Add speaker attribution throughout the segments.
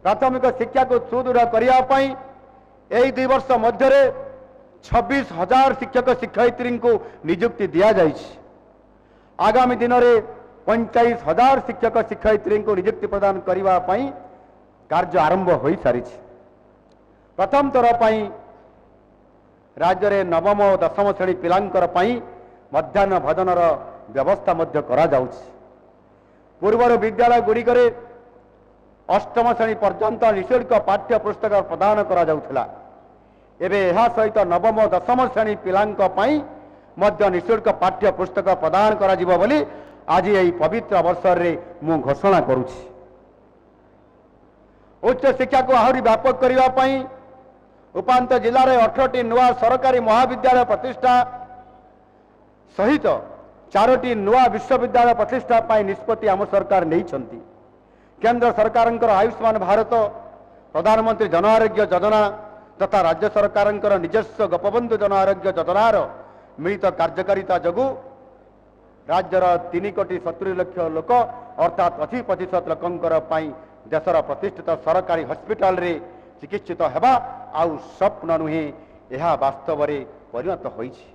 Speaker 1: प्राथमिक शिक्षा को सुदृढ़ करने यही 2 वर्ष मध्य 26,000 शिक्षक शिक्षयित्री को नियुक्ति दि जाए। आगामी दिन में 45,000 शिक्षक शिक्षयित्री को नियुक्ति प्रदान करने कार्य आरंभ हो सारी। प्रथम थर राज्य में नवम और दशम श्रेणी पिलांकर मध्याह्न भोजनर व्यवस्था करा जाउछि। पूर्वर विद्यालय गुड़िक अष्टम श्रेणी पर्यंत निःशुल्क पाठ्य पुस्तक प्रदान करा जाउथिला। एबे एहा सहित नवम और दशम श्रेणी पिलांक पई मध्य निःशुल्क पाठ्य पुस्तक प्रदान करा जिवो बोली आज यही पवित्र अवसर रे मु घोषणा करुछि। उच्च शिक्षा को आहरी व्यापक करने पई उपांत जिले में 18टी नुआ सरकारी महाविद्यालय प्रतिष्ठा सहित 4टी नुआ विश्वविद्यालय प्रतिष्ठा पाई निष्पत्ति आम सरकार नहीं। केंद्र सरकार आयुष्मान भारत प्रधानमंत्री जन आरोग्य योजना तथा राज्य सरकार निजस्व गोपबंधु जन आरोग्य योजनार मिलित कार्यकारिता जगु राज्यर 3,70,00,000 लोक अर्थात 80% लोकंकर पाई देशर प्रतिष्ठित सरकारी हॉस्पिटल रे चिकित्सित हेबा आउ स्वप्न नुहे यह वास्तव में परिणत होइछि।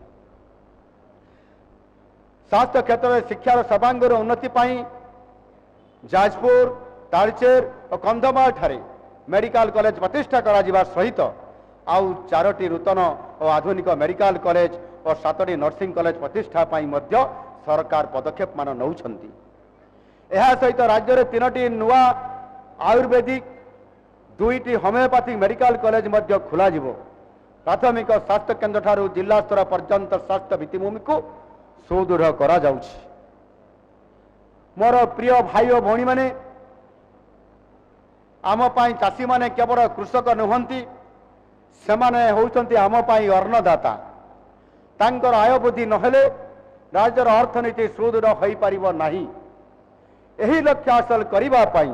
Speaker 1: स्वास्थ्य क्षेत्र में शिक्षार सर्वांगीन उन्नति पाई जाजपुर तालचेर और कंधमाल ठारे मेडिकल कॉलेज प्रतिष्ठा करा जिबा सहित आउ 4टी नूतन और आधुनिक मेडिकल कॉलेज और 7टी नर्सिंग कॉलेज प्रतिष्ठा पाई मध्य सरकार पदक्षेप मान नौछंती। एहा सहित राज्य में 3टी नुआ आयुर्वेदिक 2टी होमियोपैथिक मेडिकल कॉलेज मध्य खोला जिवो। प्राथमिक स्वास्थ्य केन्द्र ठारू जिला स्तर पर्यंत स्वास्थ्य भित्तिभूमि को सुदृढ़ करा जाउछि। मोर प्रिय भाई और भौणी माने आम पाई चाषी माने केवल कृषक नुहंती सेमाने होउछंती आम पाई अन्नदाता। तांकर आय वृद्धि नहेले राज्यर अर्थनीति सुदृढ़ होई परिबो नाही। एही लक्ष्य हासिल करिबा पाई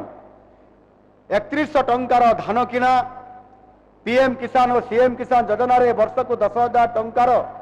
Speaker 1: 3100 टंकार धान किना पीएम किसान और सीएम किसान योजना रे वर्ष को 10,000 टंकार